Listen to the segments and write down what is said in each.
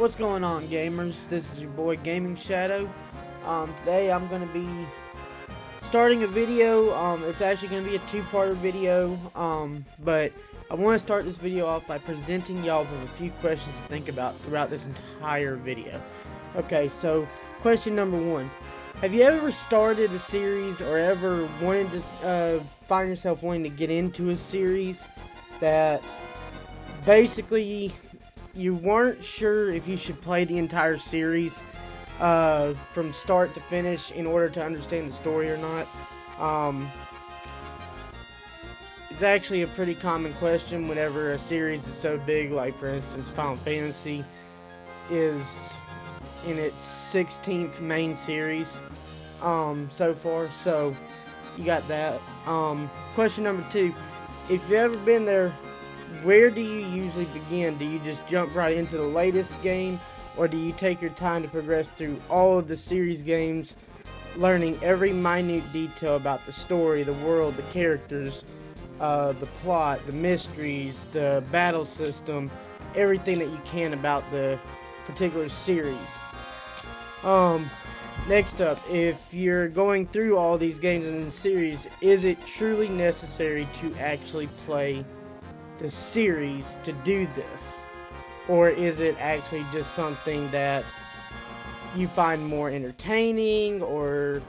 What's going on, gamers? This is your boy Gaming Shadow. Today I'm going to be starting a video. It's actually going to be a two-parter video, but I want to start this video off by presenting y'all with a few questions to think about throughout this entire video. Okay, so question number one. Have you ever started a series or ever wanted to find yourself wanting to get into a series that basically you weren't sure if you should play the entire series from start to finish in order to understand the story or not? It's actually a pretty common question whenever a series is so big, like for instance Final Fantasy is in its 16th main series so far, so you got that. Question number two, if you've ever been there, where do you usually begin? Do you just jump right into the latest game, or do you take your time to progress through all of the series games, learning every minute detail about the story, the world, the characters, the plot, the mysteries, the battle system, everything that you can about the particular series? Next up, if you're going through all these games in the series, is it truly necessary to actually play the series to do this, or is it actually just something that you find more entertaining, or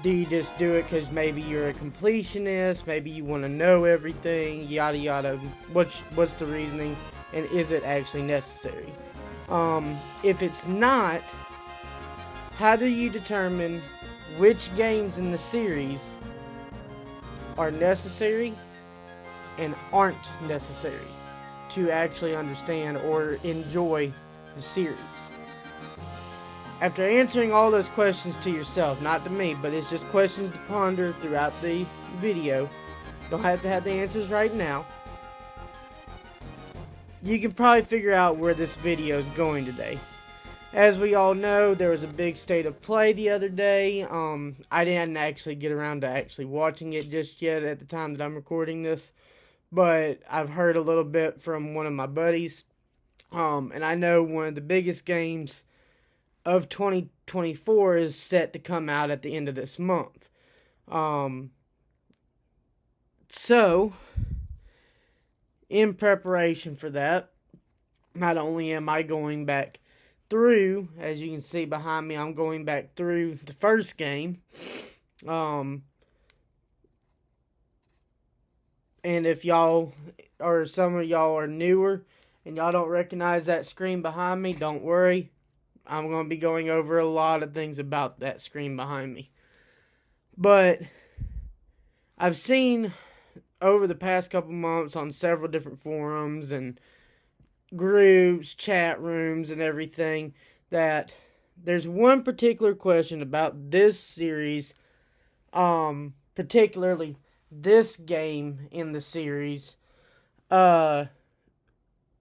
do you just do it because maybe you're a completionist, maybe you want to know everything, yada yada? What's the reasoning, and is it actually necessary? If it's not, how do you determine which games in the series are necessary and aren't necessary to actually understand or enjoy the series? After answering all those questions to yourself, not to me, but it's just questions to ponder throughout the video, don't have to have the answers right now, you can probably figure out where this video is going today. As we all know, there was a big state of play the other day. I didn't actually get around to actually watching it just yet at the time that I'm recording this, but I've heard a little bit from one of my buddies, and I know one of the biggest games of 2024 is set to come out at the end of this month. So, in preparation for that, not only am I going back through, as you can see behind me, I'm going back through the first game, and if y'all, or some of y'all are newer, and y'all don't recognize that screen behind me, don't worry. I'm going to be going over a lot of things about that screen behind me. But I've seen over the past couple months on several different forums and groups, chat rooms, and everything, that there's one particular question about this series, particularly this game in the series, that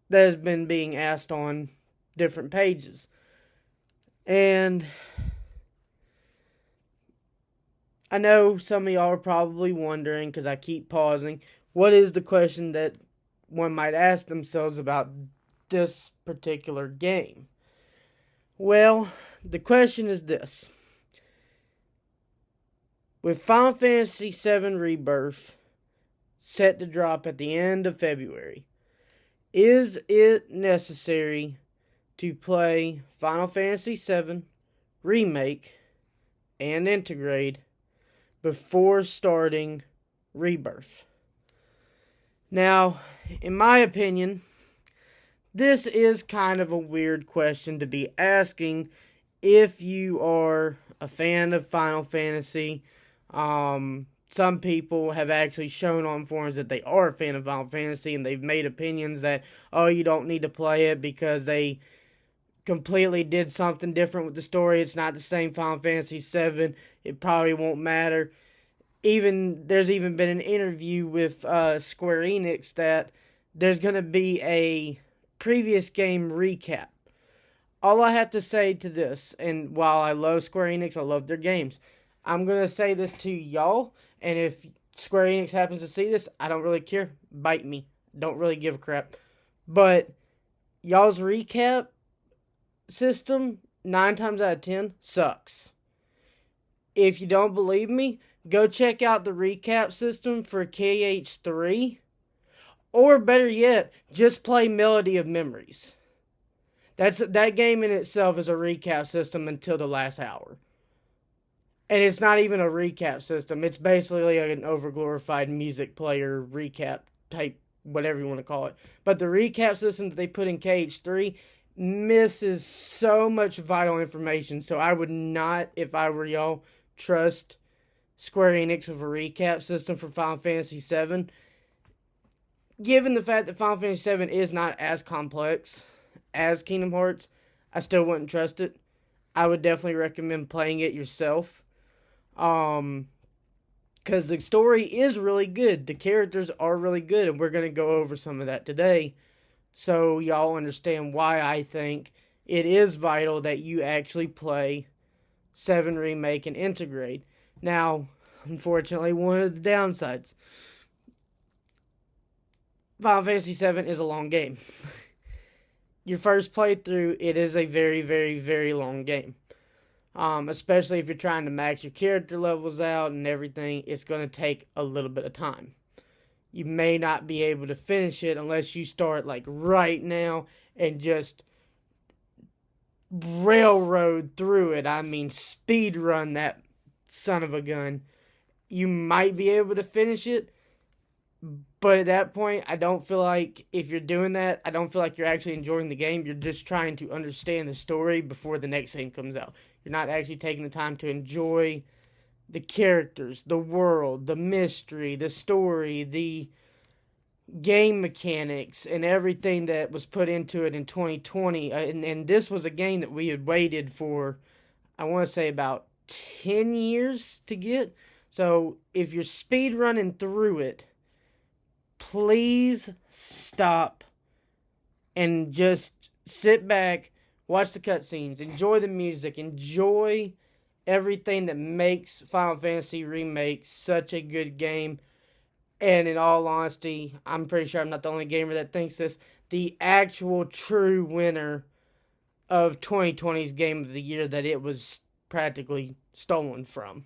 has been being asked on different pages. And I know some of y'all are probably wondering, because I keep pausing, what is the question that one might ask themselves about this particular game? Well, the question is this. With Final Fantasy VII Rebirth set to drop at the end of February, is it necessary to play Final Fantasy VII Remake and Integrate before starting Rebirth? Now, in my opinion, this is kind of a weird question to be asking if you are a fan of Final Fantasy. Some people have actually shown on forums that they are a fan of Final Fantasy, and they've made opinions that, oh, you don't need to play it because they completely did something different with the story. It's not the same Final Fantasy VII. It probably won't matter. There's even been an interview with Square Enix that there's going to be a previous game recap. All I have to say to this, and while I love Square Enix, I love their games, I'm going to say this to y'all, and if Square Enix happens to see this, I don't really care. Bite me. Don't really give a crap. But y'all's recap system, 9 times out of 10, sucks. If you don't believe me, go check out the recap system for KH3. Or better yet, just play Melody of Memories. That game in itself is a recap system until the last hour. And it's not even a recap system. It's basically an overglorified music player recap type, whatever you want to call it. But the recap system that they put in KH3 misses so much vital information. So I would not, if I were y'all, trust Square Enix with a recap system for Final Fantasy VII. Given the fact that Final Fantasy VII is not as complex as Kingdom Hearts, I still wouldn't trust it. I would definitely recommend playing it yourself. Because the story is really good. The characters are really good, and we're going to go over some of that today. So y'all understand why I think it is vital that you actually play 7 Remake and Integrate. Now, unfortunately, one of the downsides. Final Fantasy VII is a long game. Your first playthrough, it is a very, very, very long game. Especially if you're trying to max your character levels out and everything, it's going to take a little bit of time. You may not be able to finish it unless you start like right now and just railroad through it. I mean, speed run that son of a gun. You might be able to finish it, but at that point, I don't feel like if you're doing that, I don't feel like you're actually enjoying the game. You're just trying to understand the story before the next thing comes out. You're not actually taking the time to enjoy the characters, the world, the mystery, the story, the game mechanics, and everything that was put into it in 2020. And this was a game that we had waited for, I want to say, about 10 years to get. So if you're speed running through it, please stop and just sit back, watch the cutscenes, enjoy the music, enjoy everything that makes Final Fantasy Remake such a good game. And in all honesty, I'm pretty sure I'm not the only gamer that thinks this, the actual true winner of 2020's Game of the Year that it was practically stolen from.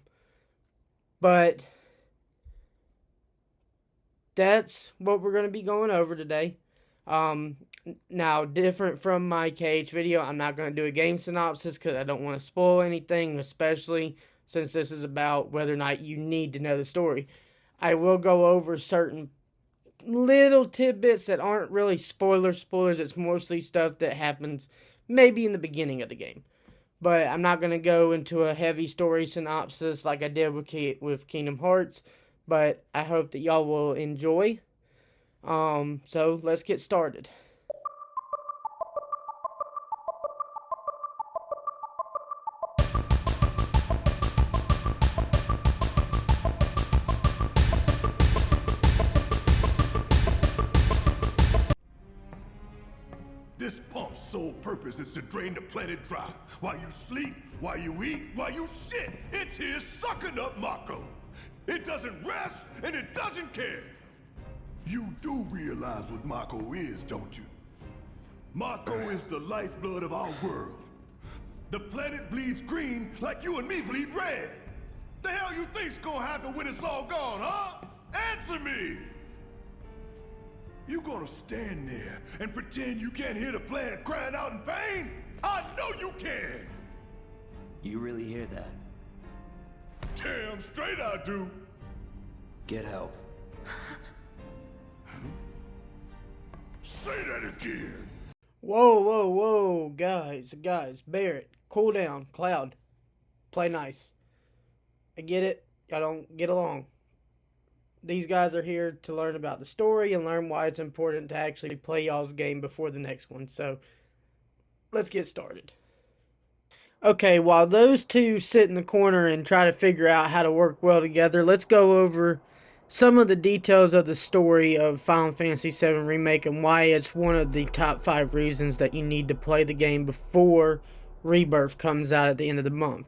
But that's what we're going to be going over today. Now, different from my KH video, I'm not going to do a game synopsis because I don't want to spoil anything, especially since this is about whether or not you need to know the story. I will go over certain little tidbits that aren't really spoilers. It's mostly stuff that happens maybe in the beginning of the game. But I'm not going to go into a heavy story synopsis like I did with Kingdom Hearts. But I hope that y'all will enjoy. So let's get started. This pump's sole purpose is to drain the planet dry. While you sleep, while you eat, while you shit, it's here sucking up Mako. It doesn't rest, and it doesn't care. You do realize what Mako is, don't you? Mako is the lifeblood of our world. The planet bleeds green like you and me bleed red. The hell you think's gonna happen when it's all gone, huh? Answer me! You gonna stand there and pretend you can't hear the planet crying out in pain? I know you can! You really hear that? Damn straight I do! Get help. Say that again! Whoa, guys, Barrett, cool down, Cloud, play nice. I get it, y'all don't get along. These guys are here to learn about the story and learn why it's important to actually play y'all's game before the next one, so let's get started. Okay, while those two sit in the corner and try to figure out how to work well together, let's go over some of the details of the story of Final Fantasy VII Remake and why it's one of the top 5 reasons that you need to play the game before Rebirth comes out at the end of the month.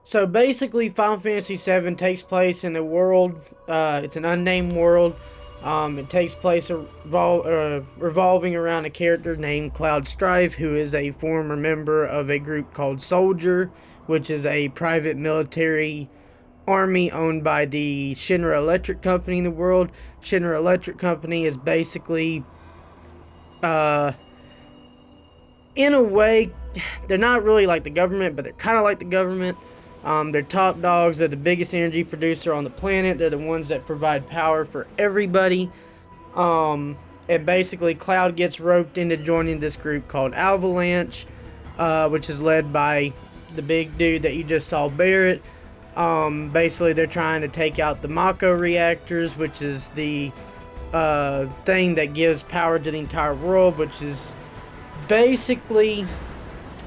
So basically, Final Fantasy VII takes place in a world, it's an unnamed world, It takes place revolving around a character named Cloud Strife, who is a former member of a group called Soldier, which is a private military army owned by the Shinra Electric Company in the world. Shinra Electric Company is basically, in a way, they're not really like the government, but they're kind of like the government. They're top dogs. They're the biggest energy producer on the planet. They're the ones that provide power for everybody. And basically, Cloud gets roped into joining this group called Avalanche, which is led by the big dude that you just saw, Barrett. Basically, they're trying to take out the Mako reactors, which is the thing that gives power to the entire world, which is basically,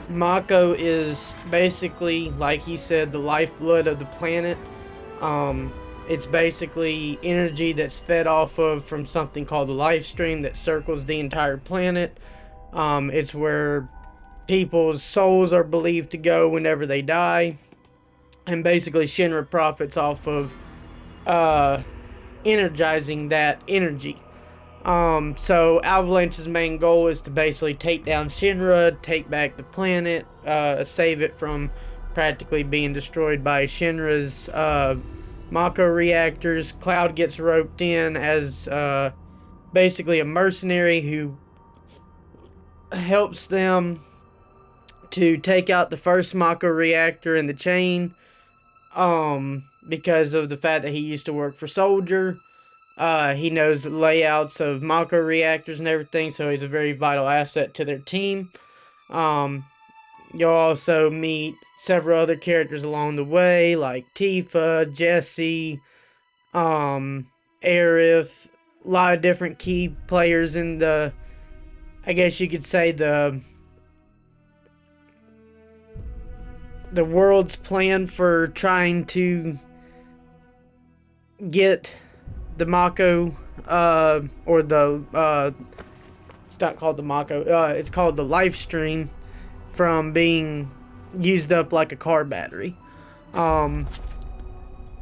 Mako is basically, like he said, the lifeblood of the planet. It's basically energy that's fed off of from something called the life stream that circles the entire planet. It's where people's souls are believed to go whenever they die. And basically, Shinra profits off of energizing that energy. So Avalanche's main goal is to basically take down Shinra, take back the planet, save it from practically being destroyed by Shinra's Mako reactors. Cloud gets roped in as basically a mercenary who helps them to take out the first Mako reactor in the chain, because of the fact that he used to work for Soldier. He knows the layouts of Mako reactors and everything, so he's a very vital asset to their team. You'll also meet several other characters along the way, like Tifa, Jesse, Aerith, a lot of different key players in the, I guess you could say, the world's plan for trying to get the Mako, or the, it's not called the Mako, it's called the life stream, from being used up like a car battery.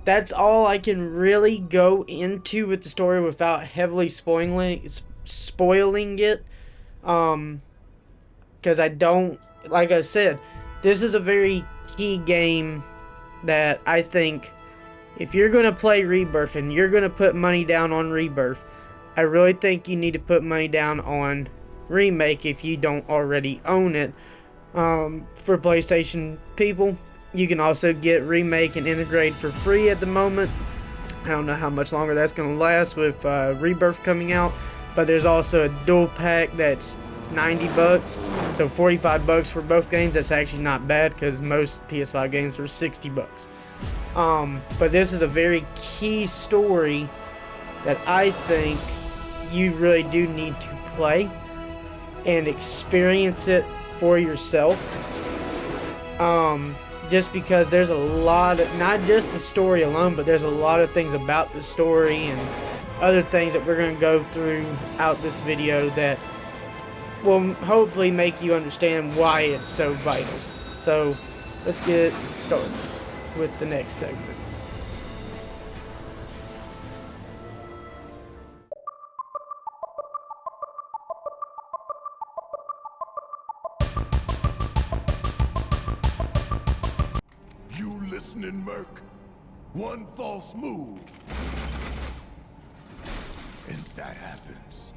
That's all I can really go into with the story without heavily spoiling it. Because I don't, like I said, this is a very key game that I think, if you're going to play Rebirth and you're going to put money down on Rebirth, I really think you need to put money down on Remake if you don't already own it. For PlayStation people, you can also get Remake and Integrate for free at the moment. I don't know how much longer that's going to last with Rebirth coming out, but there's also a dual pack that's $90, so $45 for both games. That's actually not bad because most PS5 games are $60. But this is a very key story that I think you really do need to play and experience it for yourself. Just because there's a lot of, not just the story alone, but there's a lot of things about the story and other things that we're going to go throughout this video that will hopefully make you understand why it's so vital. So let's get started with the next segment. You listening, Merc? One false move, and that happens.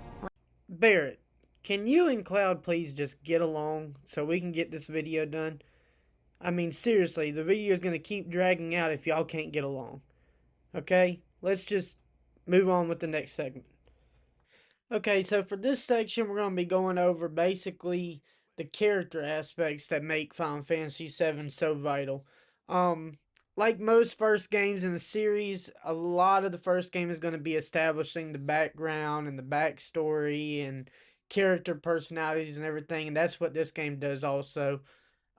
Barrett, can you and Cloud please just get along so we can get this video done? I mean, seriously, the video is going to keep dragging out if y'all can't get along. Okay? Let's just move on with the next segment. Okay, so for this section, we're going to be going over basically the character aspects that make Final Fantasy VII so vital. Like most first games in the series, a lot of the first game is going to be establishing the background and the backstory and character personalities and everything, and that's what this game does also.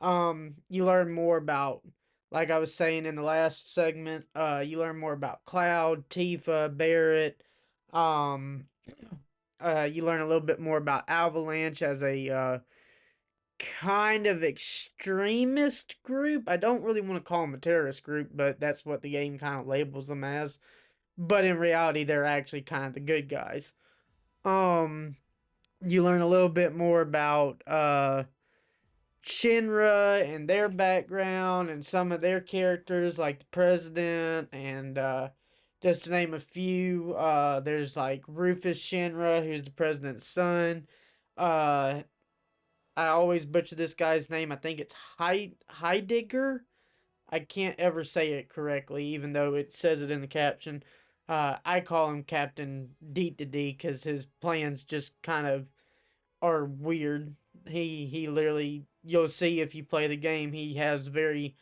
You learn more about, like I was saying in the last segment, you learn more about Cloud, Tifa, Barrett. You learn a little bit more about Avalanche as a kind of extremist group. I don't really want to call them a terrorist group, but that's what the game kind of labels them as. but in reality, they're actually kind of the good guys. You learn a little bit more about Shinra and their background and some of their characters, like the president, and just to name a few, there's like Rufus Shinra, who's the president's son. Uh, I always butcher this guy's name. I think it's Heidegger. I can't ever say it correctly, even though it says it in the caption. I call him Captain D to D because his plans just kind of are weird. He literally, you'll see if you play the game, he has very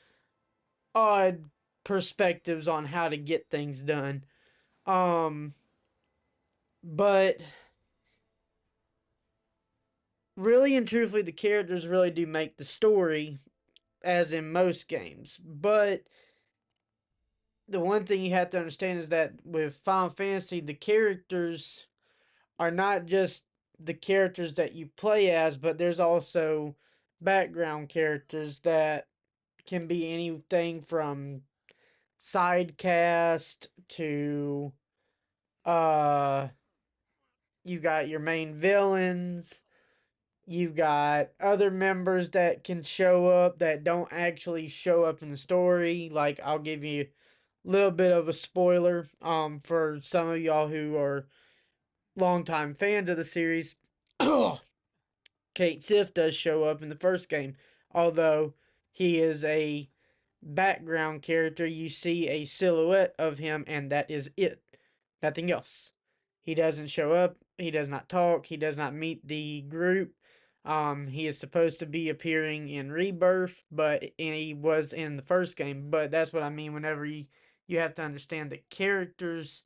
odd perspectives on how to get things done. Um, but really and truthfully, the characters really do make the story, as in most games. But the one thing you have to understand is that with Final Fantasy, the characters are not just the characters that you play as, but there's also background characters that can be anything from side cast to uh you got your main villains, you've got other members that can show up that don't actually show up in the story. Like, I'll give you a little bit of a spoiler for some of y'all who are longtime fans of the series. Kate Sif does show up in the first game, although he is a background character. You see a silhouette of him, and that is it. Nothing else. He doesn't show up. He does not talk. He does not meet the group. He is supposed to be appearing in Rebirth, but he was in the first game. But that's what I mean. Whenever you have to understand that characters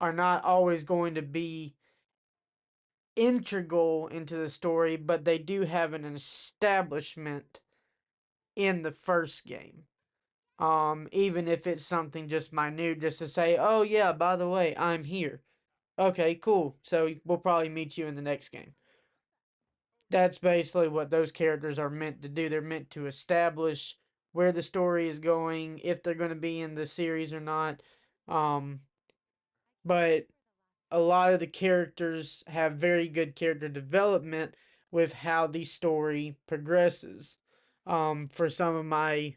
are not always going to be integral into the story, but they do have an establishment in the first game. Even if it's something just minute, just to say, oh yeah, by the way, I'm here. Okay, cool. So we'll probably meet you in the next game. That's basically what those characters are meant to do. They're meant to establish where the story is going, if they're going to be in the series or not. Um, but a lot of the characters have very good character development with how the story progresses. For some of my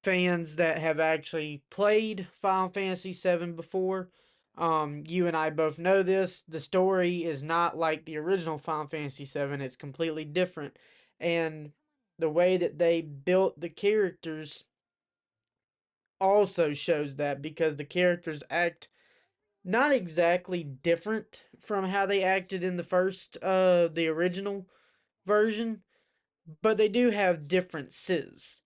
fans that have actually played Final Fantasy VII before, you and I both know this. The story is not like the original Final Fantasy VII, it's completely different. And the way that they built the characters also shows that, because the characters act not exactly different from how they acted in the original version, but they do have differences.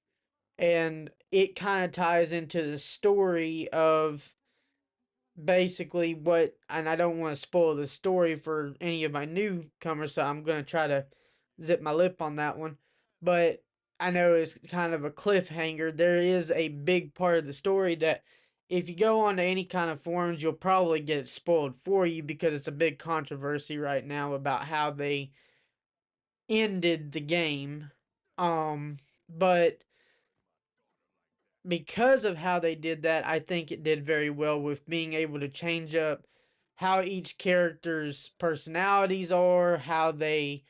And it kind of ties into the story of basically what, and I don't want to spoil the story for any of my newcomers, so I'm going to try to zip my lip on that one. But I know it's kind of a cliffhanger. There is a big part of the story that if you go on to any kind of forums, you'll probably get it spoiled for you, because it's a big controversy right now about how they ended the game. But because of how they did that, I think it did very well with being able to change up how each character's personalities are, how they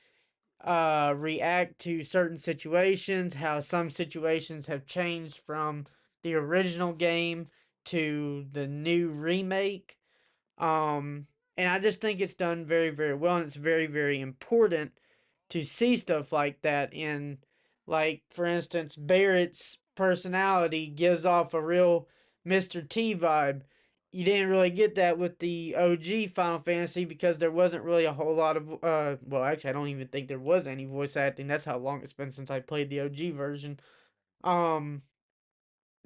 react to certain situations, how some situations have changed from the original game to the new remake. Um, and I just think it's done very, very well, and it's very, very important to see stuff like that in, like, for instance, Barrett's personality gives off a real Mr. T vibe. You didn't really get that with the OG Final Fantasy, because there wasn't really a whole lot of well, actually I don't even think there was any voice acting. That's how long it's been since I played the OG version. Um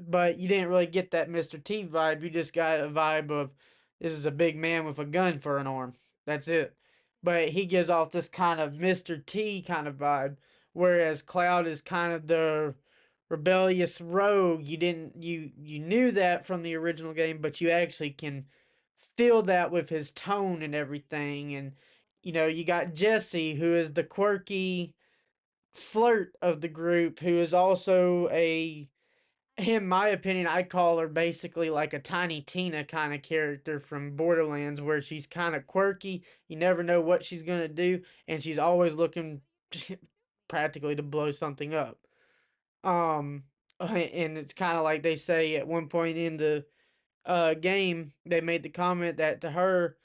but you didn't really get that Mr. T vibe. You just got a vibe of, this is a big man with a gun for an arm. That's it. But he gives off this kind of Mr. T kind of vibe, whereas Cloud is kind of the rebellious rogue. You knew that from the original game, but you actually can feel that with his tone and everything. And you got Jesse, who is the quirky flirt of the group, who is also in my opinion, I call her basically like a Tiny Tina kind of character from Borderlands, where she's kind of quirky. You never know what she's gonna do, and she's always looking practically to blow something up. And it's kind of like they say at one point in the game, they made the comment that to her,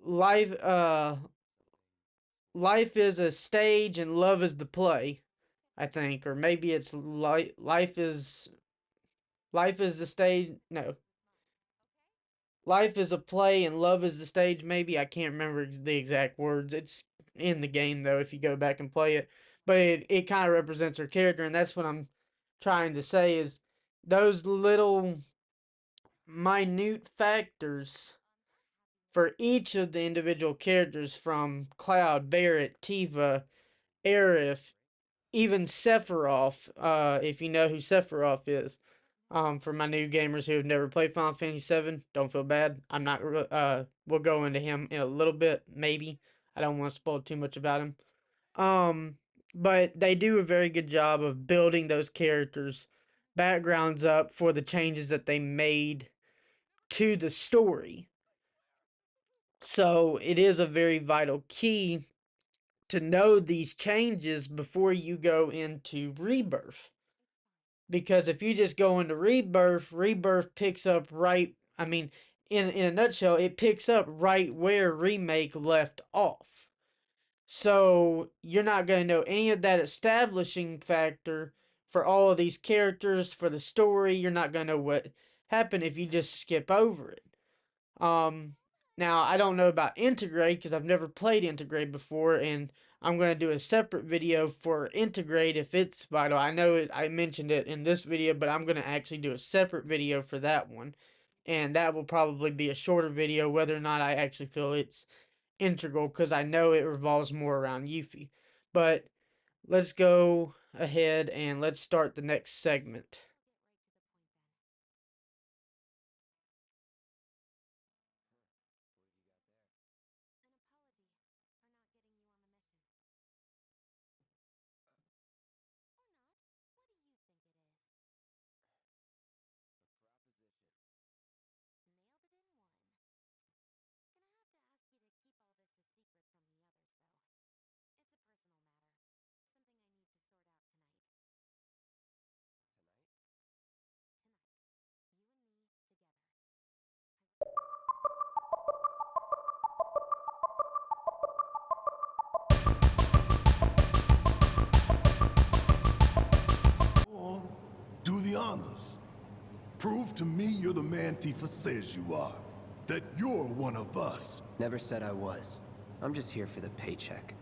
life life is a stage and love is the play. I think, or maybe it's life is the stage. No, life is a play and love is the stage. Maybe I can't remember the exact words. It's in the game though if you go back and play it. But it kind of represents her character, and that's what I'm trying to say is those little minute factors for each of the individual characters, from Cloud, Barrett, Tiva, Aerith, even Sephiroth, if you know who Sephiroth is. For my new gamers who have never played Final Fantasy VII, don't feel bad. I'm not. We'll go into him in a little bit, maybe. I don't want to spoil too much about him. But they do a very good job of building those characters' backgrounds up for the changes that they made to the story. So it is a very vital key to know these changes before you go into Rebirth. Because if you just go into Rebirth picks up right, I mean, in a nutshell, it picks up right where Remake left off. So you're not going to know any of that establishing factor for all of these characters, for the story. You're not going to know what happened if you just skip over it. Now, I don't know about Integrate because I've never played Integrate before, and I'm going to do a separate video for Integrate if it's vital. I know I mentioned it in this video, but I'm going to actually do a separate video for that one. And that will probably be a shorter video, whether or not I actually feel it's integral, because I know it revolves more around Yuffie. But let's go ahead and let's start the next segment. Or do the honors. Prove to me you're the man Tifa says you are. That you're one of us. Never said I was. I'm just here for the paycheck.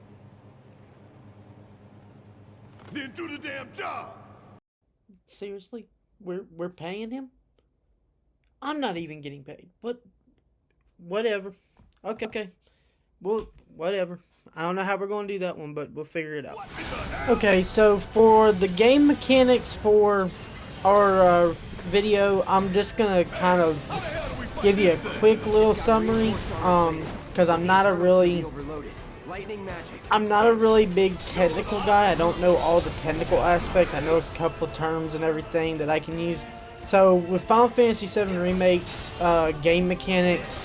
Then do the damn job! Seriously? We're paying him? I'm not even getting paid. But whatever. Okay. Well, whatever. I don't know how we're going to do that one, but we'll figure it out. Okay, so for the game mechanics for our video, I'm just going to kind of give you a quick little summary, because I'm not a really big technical guy. I don't know all the technical aspects. I know a couple of terms and everything that I can use. So with Final Fantasy VII Remake's game mechanics,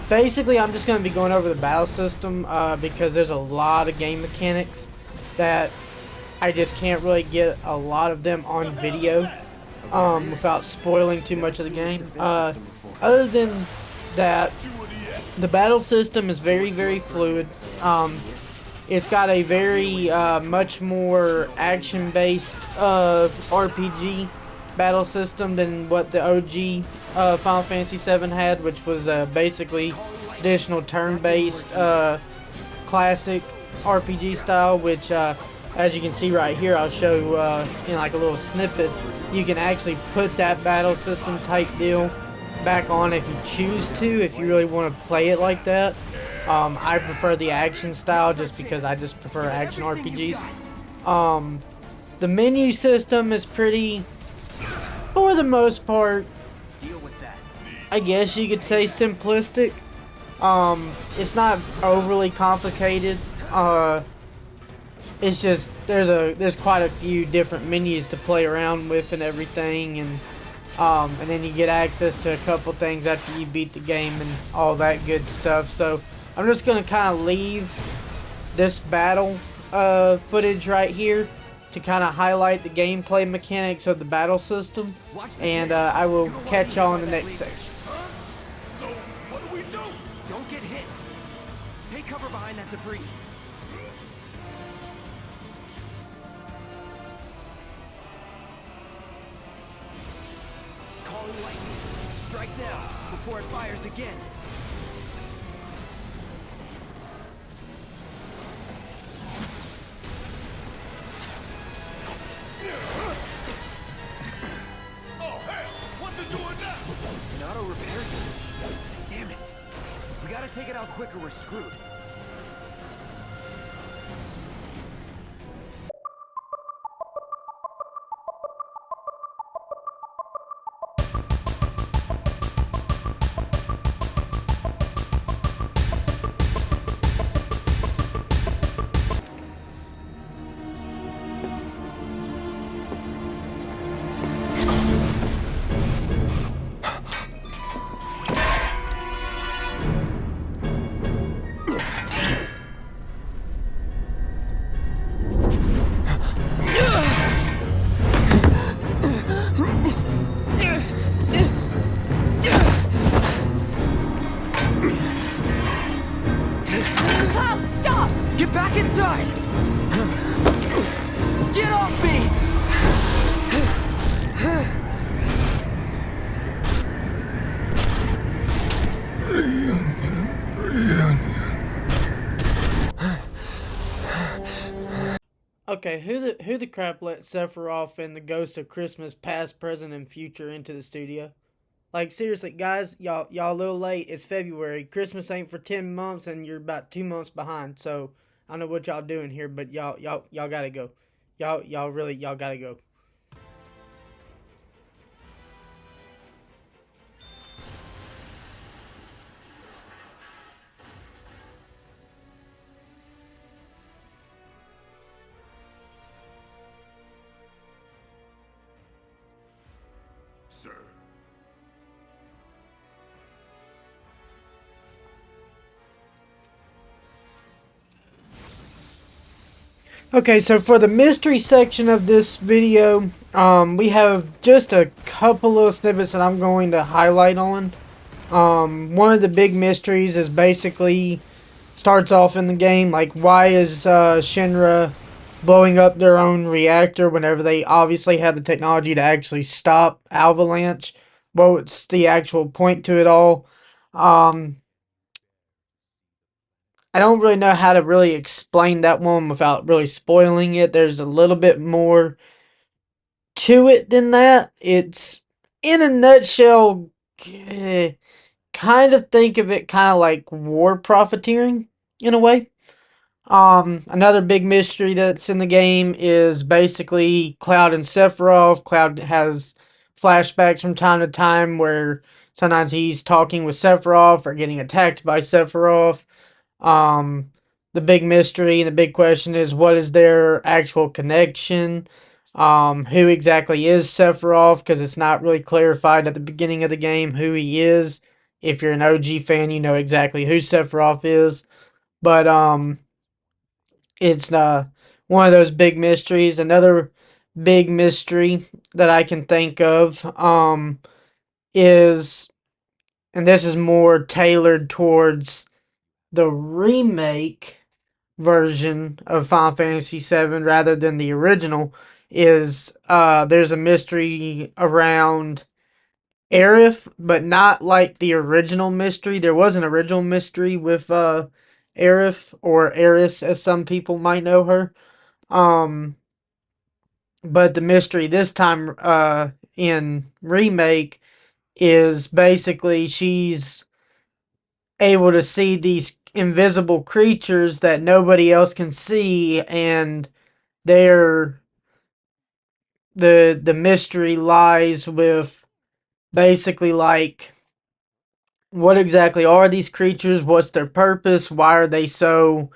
basically I'm just going to be going over the battle system, because there's a lot of game mechanics that I just can't really get a lot of them on video without spoiling too much of the game. Other than that, the battle system is very, very fluid. It's got a very much more action-based RPG battle system than what the OG Final Fantasy VII had, which was basically traditional turn-based classic RPG style, which as you can see right here, I'll show in like a little snippet. You can actually put that battle system type deal back on if you choose to, if you really want to play it like that. I prefer the action style just because I just prefer action RPGs. The menu system is pretty, for the most part, I guess you could say simplistic. It's not overly complicated. it's just there's quite a few different menus to play around with and everything, and then you get access to a couple things after you beat the game and all that good stuff. So I'm just gonna kind of leave this battle footage right here to kind of highlight the gameplay mechanics of the battle system, and I will catch y'all in the next section. So, what do we do? Don't get hit. Take cover behind that debris. Calling lightning. Strike now before it fires again. Oh, hell! What's it doing now? An auto repair unit. Damn it. We gotta take it out quick or we're screwed. Cloud, stop! Get back inside! Get off me! Okay, who the crap let Sephiroth and the Ghost of Christmas past, present, and future into the studio? Like, seriously, guys, y'all a little late. It's February. Christmas ain't for 10 months, and you're about 2 months behind. So I don't know what y'all doing here, but y'all gotta go. Y'all gotta go. Sir. Okay, so for the mystery section of this video, we have just a couple of snippets that I'm going to highlight on. One of the big mysteries is basically starts off in the game, like, why is Shinra blowing up their own reactor whenever they obviously have the technology to actually stop Avalanche? What's the actual point to it all? I don't really know how to really explain that one without really spoiling it. There's a little bit more to it than that. It's, in a nutshell, kind of think of it kind of like war profiteering in a way. Another big mystery that's in the game is basically Cloud and Sephiroth. Cloud has flashbacks from time to time where sometimes he's talking with Sephiroth or getting attacked by Sephiroth. Um, the big mystery and the big question is, what is their actual connection? Who exactly is Sephiroth? Because it's not really clarified at the beginning of the game who he is. If you're an OG fan, you know exactly who Sephiroth is. But it's one of those big mysteries. Another big mystery that I can think of is, and this is more tailored towards the remake version of Final Fantasy VII rather than the original, is there's a mystery around Aerith, but not like the original mystery. There was an original mystery with Aerith, or Eris as some people might know her. Um, but the mystery this time in remake is basically she's able to see these invisible creatures that nobody else can see, and they're the mystery lies with basically, like, what exactly are these creatures, what's their purpose, why are they so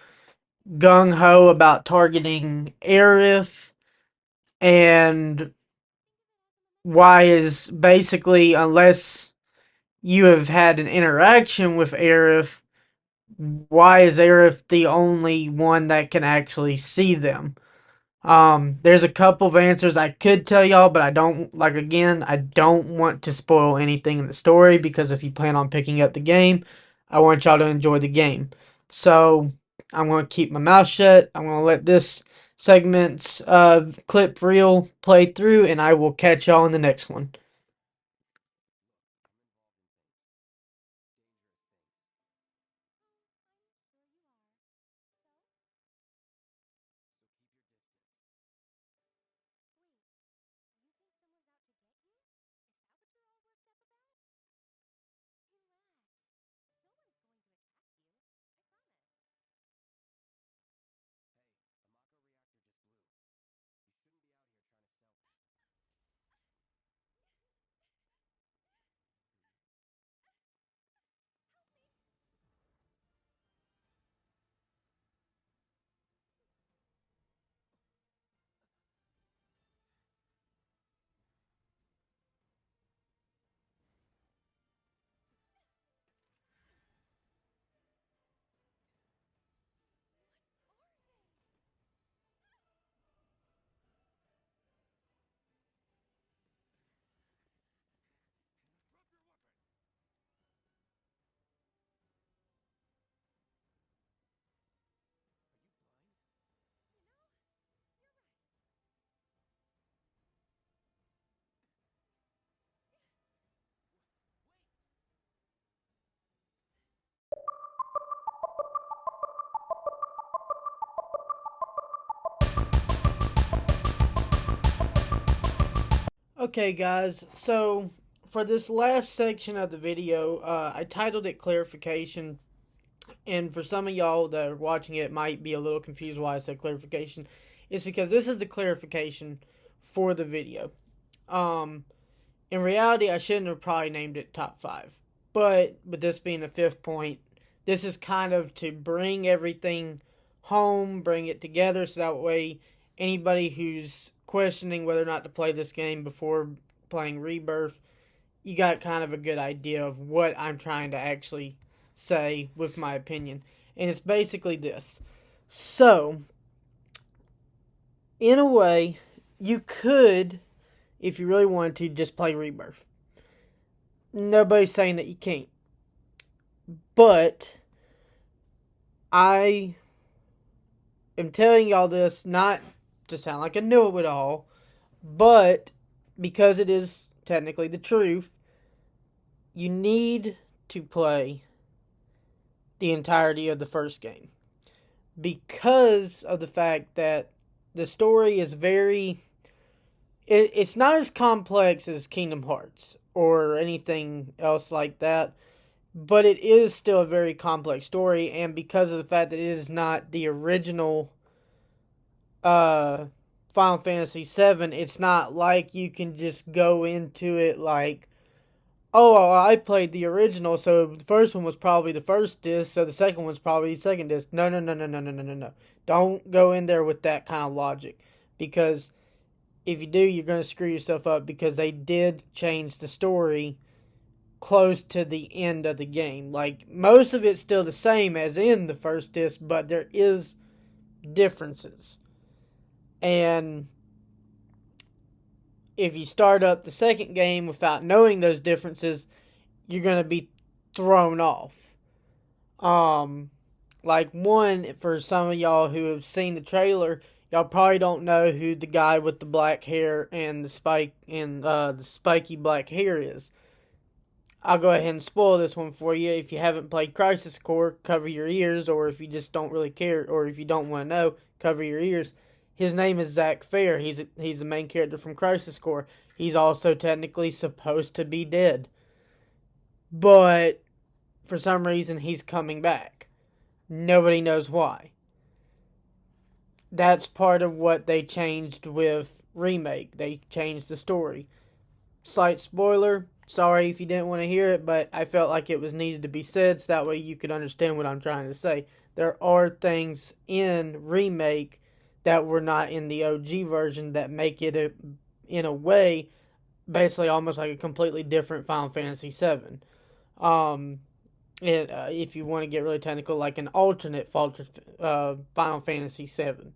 gung-ho about targeting Aerith, and why is basically, unless you have had an interaction with Aerith, why is Aerith the only one that can actually see them? There's a couple of answers I could tell y'all, but I don't, like, again, I don't want to spoil anything in the story, because if you plan on picking up the game, I want y'all to enjoy the game. So, I'm going to keep my mouth shut. I'm going to let this segment's clip reel play through, and I will catch y'all in the next one. Okay, guys, so for this last section of the video, I titled it Clarification, and for some of y'all that are watching it might be a little confused why I said clarification. It's because this is the clarification for the video. In reality, I shouldn't have probably named it Top 5, but with this being the fifth point, this is kind of to bring everything home, bring it together, so that way anybody who's questioning whether or not to play this game before playing Rebirth, you got kind of a good idea of what I'm trying to actually say with my opinion. And it's basically this. So, in a way, you could, if you really wanted to, just play Rebirth. Nobody's saying that you can't. But I am telling y'all this not to sound like I know it all, but because it is technically the truth, you need to play the entirety of the first game. Because of the fact that the story is very... It's not as complex as Kingdom Hearts or anything else like that, but it is still a very complex story, and because of the fact that it is not the original Final Fantasy VII, it's not like you can just go into it like, oh, well, I played the original, so the first one was probably the first disc, so the second one's probably the second disc. No, no, no, no, no, no, no, no, no. Don't go in there with that kind of logic, because if you do, you're going to screw yourself up, because they did change the story close to the end of the game. Like, most of it's still the same as in the first disc, but there is differences. And if you start up the second game without knowing those differences, you're going to be thrown off. Like, one, for some of y'all who have seen the trailer, y'all probably don't know who the guy with the black hair and the spiky black hair is. I'll go ahead and spoil this one for you. If you haven't played Crisis Core, cover your ears, or if you just don't really care, or if you don't want to know, cover your ears. His name is Zack Fair. He's the main character from Crisis Core. He's also technically supposed to be dead, but for some reason he's coming back. Nobody knows why. That's part of what they changed with Remake. They changed the story. Slight spoiler, sorry if you didn't want to hear it, but I felt like it was needed to be said so that way you could understand what I'm trying to say. There are things in Remake that were not in the OG version that make it, in a way, basically almost like a completely different Final Fantasy VII. If you want to get really technical, like an alternate Final Fantasy VII.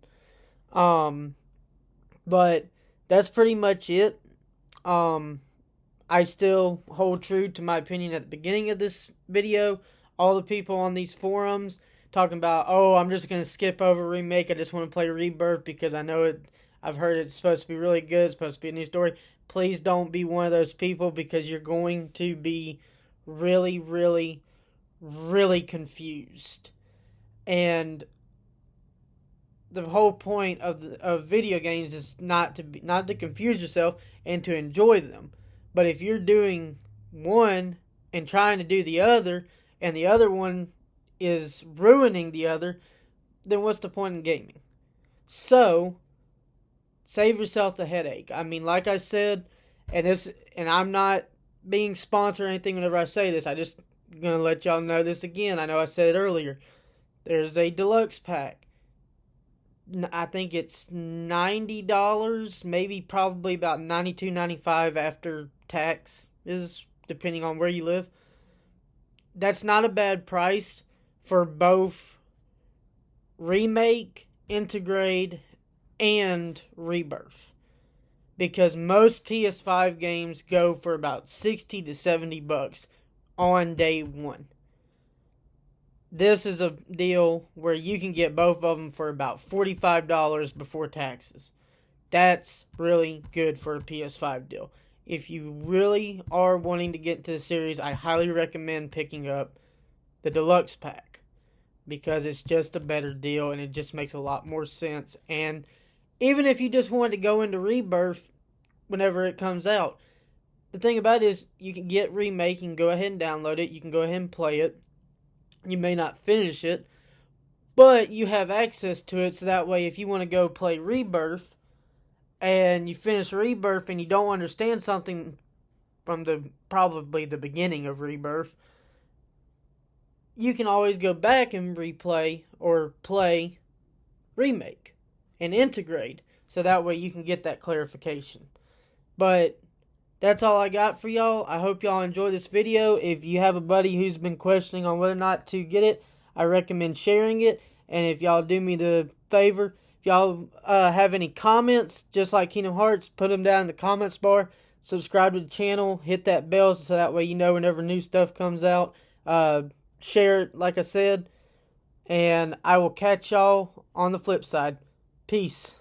But that's pretty much it. I still hold true to my opinion at the beginning of this video. All the people on these forums talking about, oh, I'm just going to skip over Remake. I just want to play Rebirth because I know it. I've heard it's supposed to be really good. It's supposed to be a new story. Please don't be one of those people because you're going to be really, really, really confused. And the whole point of video games is not to confuse yourself and to enjoy them. But if you're doing one and trying to do the other, and the other one is ruining the other, then what's the point in gaming? So, save yourself the headache. I mean, like I said, and I'm not being sponsored or anything whenever I say this. I just gonna let y'all know this again. I know I said it earlier. There's a deluxe pack. I think it's $90, maybe probably about $92.95 after tax is, depending on where you live. That's not a bad price for both Remake, Integrate, and Rebirth. Because most PS5 games go for about $60 to $70 on day one. This is a deal where you can get both of them for about $45 before taxes. That's really good for a PS5 deal. If you really are wanting to get into the series, I highly recommend picking up the deluxe pack. Because it's just a better deal and it just makes a lot more sense. And even if you just wanted to go into Rebirth whenever it comes out, the thing about it is you can get Remake, you can go ahead and download it, you can go ahead and play it. You may not finish it, but you have access to it, so that way if you want to go play Rebirth and you finish Rebirth and you don't understand something from probably the beginning of Rebirth, you can always go back and replay or play Remake and Integrate, so that way you can get that clarification. But that's all I got for y'all. I hope y'all enjoy this video. If you have a buddy who's been questioning on whether or not to get it, I recommend sharing it. And if y'all do me the favor, if y'all have any comments, just like Kingdom Hearts, put them down in the comments bar. Subscribe to the channel. Hit that bell so that way you know whenever new stuff comes out. Share it, like I said. And I will catch y'all on the flip side. Peace.